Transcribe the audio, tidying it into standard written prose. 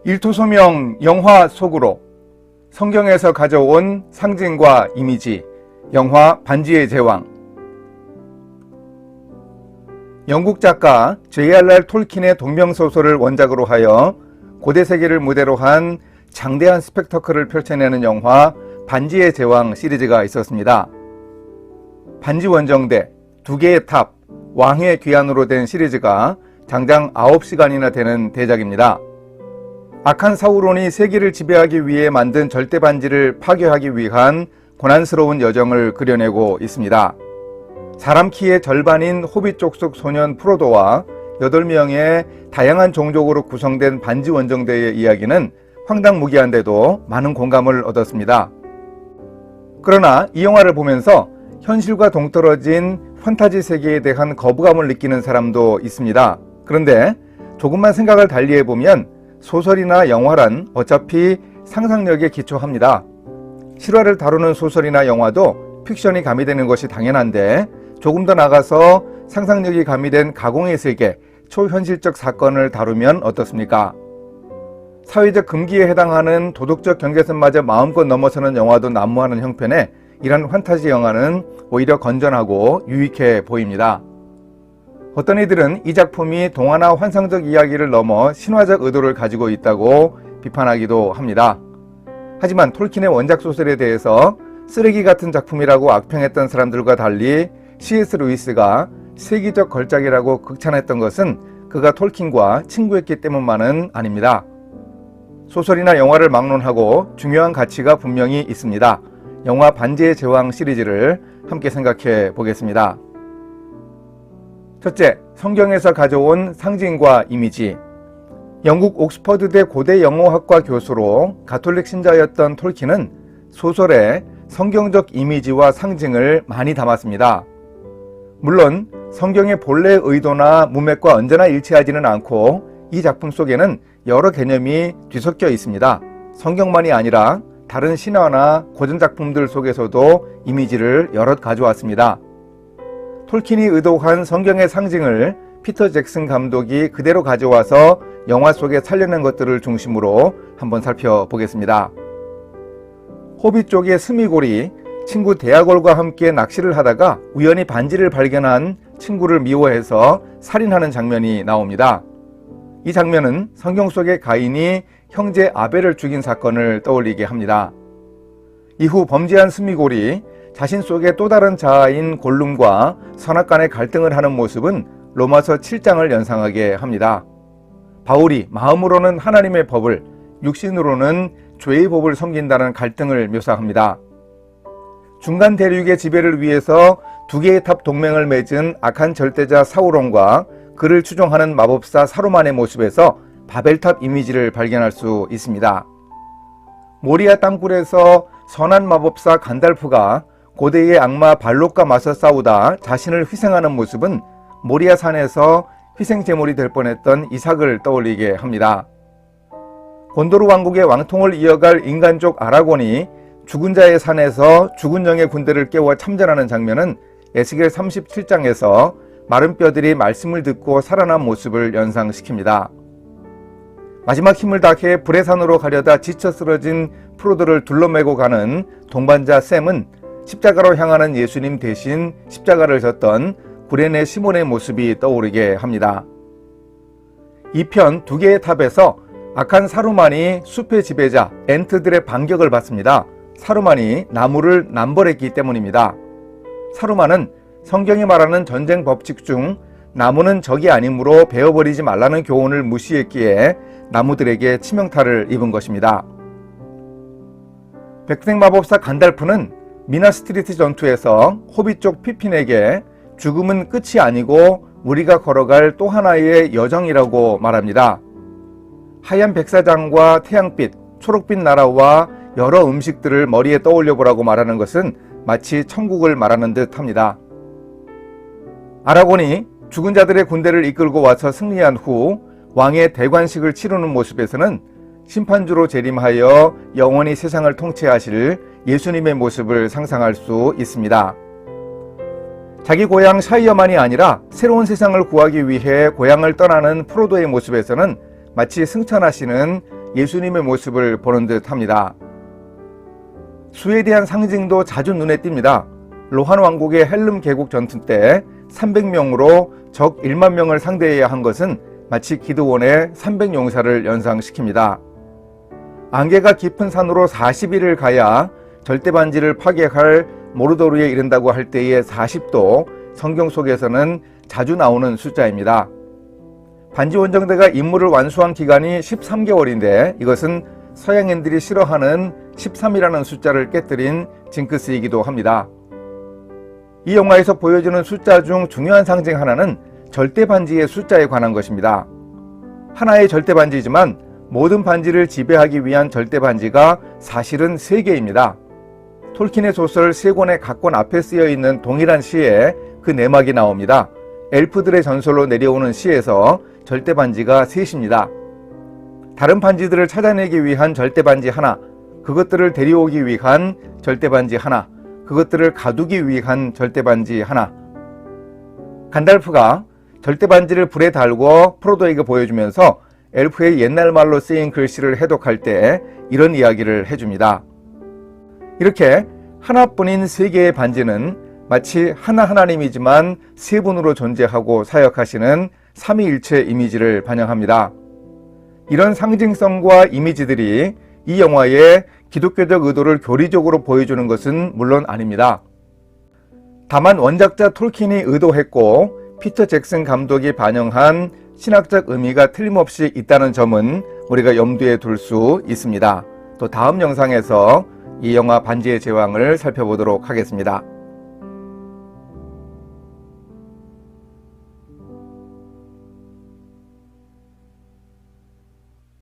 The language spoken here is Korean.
일토소명 영화 속으로 성경에서 가져온 상징과 이미지, 영화 반지의 제왕. 영국 작가 J.R.R. 톨킨의 동명소설을 원작으로 하여 고대 세계를 무대로 한 장대한 스펙터클을 펼쳐내는 영화 반지의 제왕 시리즈가 있었습니다. 반지 원정대, 2개의 탑, 왕의 귀환으로 된 시리즈가 장장 9시간이나 되는 대작입니다. 악한 사우론이 세계를 지배하기 위해 만든 절대 반지를 파괴하기 위한 고난스러운 여정을 그려내고 있습니다. 사람 키의 절반인 호빗 족속 소년 프로도와 8명의 다양한 종족으로 구성된 반지 원정대의 이야기는 황당무계한데도 많은 공감을 얻었습니다. 그러나 이 영화를 보면서 현실과 동떨어진 판타지 세계에 대한 거부감을 느끼는 사람도 있습니다. 그런데 조금만 생각을 달리해보면 소설이나 영화란 어차피 상상력에 기초합니다. 실화를 다루는 소설이나 영화도 픽션이 가미되는 것이 당연한데 조금 더 나가서 상상력이 가미된 가공의 세계, 초현실적 사건을 다루면 어떻습니까? 사회적 금기에 해당하는 도덕적 경계선마저 마음껏 넘어서는 영화도 난무하는 형편에 이런 판타지 영화는 오히려 건전하고 유익해 보입니다. 어떤 이들은 이 작품이 동화나 환상적 이야기를 넘어 신화적 의도를 가지고 있다고 비판하기도 합니다. 하지만 톨킨의 원작 소설에 대해서 쓰레기 같은 작품이라고 악평했던 사람들과 달리 C.S. 루이스가 세계적 걸작이라고 극찬했던 것은 그가 톨킨과 친구였기 때문만은 아닙니다. 소설이나 영화를 막론하고 중요한 가치가 분명히 있습니다. 영화 반지의 제왕 시리즈를 함께 생각해 보겠습니다. 첫째, 성경에서 가져온 상징과 이미지. 영국 옥스퍼드대 고대 영어학과 교수로 가톨릭 신자였던 톨킨은 소설에 성경적 이미지와 상징을 많이 담았습니다. 물론 성경의 본래 의도나 문맥과 언제나 일치하지는 않고 이 작품 속에는 여러 개념이 뒤섞여 있습니다. 성경만이 아니라 다른 신화나 고전 작품들 속에서도 이미지를 여럿 가져왔습니다. 톨킨이 의도한 성경의 상징을 피터 잭슨 감독이 그대로 가져와서 영화 속에 살려낸 것들을 중심으로 한번 살펴보겠습니다. 호빗 쪽의 스미골이 친구 데아골과 함께 낚시를 하다가 우연히 반지를 발견한 친구를 미워해서 살인하는 장면이 나옵니다. 이 장면은 성경 속의 가인이 형제 아벨을 죽인 사건을 떠올리게 합니다. 이후 범죄한 스미골이 자신 속의 또 다른 자아인 골룸과 선악간의 갈등을 하는 모습은 로마서 7장을 연상하게 합니다. 바울이 마음으로는 하나님의 법을, 육신으로는 죄의 법을 섬긴다는 갈등을 묘사합니다. 중간 대륙의 지배를 위해서 2개의 탑 동맹을 맺은 악한 절대자 사우론과 그를 추종하는 마법사 사루만의 모습에서 바벨탑 이미지를 발견할 수 있습니다. 모리아 땅굴에서 선한 마법사 간달프가 고대의 악마 발록과 맞서 싸우다 자신을 희생하는 모습은 모리아 산에서 희생 제물이 될 뻔했던 이삭을 떠올리게 합니다. 곤도르 왕국의 왕통을 이어갈 인간족 아라곤이 죽은 자의 산에서 죽은 영의 군대를 깨워 참전하는 장면은 에스겔 37장에서 마른 뼈들이 말씀을 듣고 살아난 모습을 연상시킵니다. 마지막 힘을 다해 불의 산으로 가려다 지쳐 쓰러진 프로도를 둘러매고 가는 동반자 샘은 십자가로 향하는 예수님 대신 십자가를 졌던 구레네 시몬의 모습이 떠오르게 합니다. 이 편 2개의 탑에서 악한 사루만이 숲의 지배자 엔트들의 반격을 받습니다. 사루만이 나무를 남벌했기 때문입니다. 사루만은 성경이 말하는 전쟁 법칙 중 나무는 적이 아니므로 베어버리지 말라는 교훈을 무시했기에 나무들에게 치명타를 입은 것입니다. 백색마법사 간달프는 미나스트리트 전투에서 호빗 쪽 피핀에게 죽음은 끝이 아니고 우리가 걸어갈 또 하나의 여정이라고 말합니다. 하얀 백사장과 태양빛, 초록빛 나라와 여러 음식들을 머리에 떠올려 보라고 말하는 것은 마치 천국을 말하는 듯 합니다. 아라곤이 죽은 자들의 군대를 이끌고 와서 승리한 후 왕의 대관식을 치르는 모습에서는 심판주로 재림하여 영원히 세상을 통치하실 예수님의 모습을 상상할 수 있습니다. 자기 고향 샤이어만이 아니라 새로운 세상을 구하기 위해 고향을 떠나는 프로도의 모습에서는 마치 승천하시는 예수님의 모습을 보는 듯 합니다. 수에 대한 상징도 자주 눈에 띕니다. 로한 왕국의 헬름 개국 전투 때 300명으로 적 1만 명을 상대해야 한 것은 마치 기드온의 300용사를 연상시킵니다. 안개가 깊은 산으로 40일을 가야 절대반지를 파괴할 모르도르에 이른다고 할 때의 40도 성경 속에서는 자주 나오는 숫자입니다. 반지 원정대가 임무를 완수한 기간이 13개월인데 이것은 서양인들이 싫어하는 13이라는 숫자를 깨뜨린 징크스이기도 합니다. 이 영화에서 보여주는 숫자 중 중요한 상징 하나는 절대반지의 숫자에 관한 것입니다. 하나의 절대반지지만 모든 반지를 지배하기 위한 절대반지가 사실은 3개입니다. 톨킨의 소설 3권의 각 권 앞에 쓰여 있는 동일한 시에 그 내막이 나옵니다. 엘프들의 전설로 내려오는 시에서 절대반지가 3입니다. 다른 반지들을 찾아내기 위한 절대반지 하나, 그것들을 데려오기 위한 절대반지 하나, 그것들을 가두기 위한 절대반지 하나. 간달프가 절대반지를 불에 달고 프로도에게 보여주면서 엘프의 옛날 말로 쓰인 글씨를 해독할 때 이런 이야기를 해줍니다. 이렇게 하나뿐인 3개의 반지는 마치 하나님이지만 3분으로 존재하고 사역하시는 삼위일체 이미지를 반영합니다. 이런 상징성과 이미지들이 이 영화의 기독교적 의도를 교리적으로 보여주는 것은 물론 아닙니다. 다만 원작자 톨킨이 의도했고 피터 잭슨 감독이 반영한 신학적 의미가 틀림없이 있다는 점은 우리가 염두에 둘 수 있습니다. 또 다음 영상에서 이 영화 반지의 제왕을 살펴보도록 하겠습니다.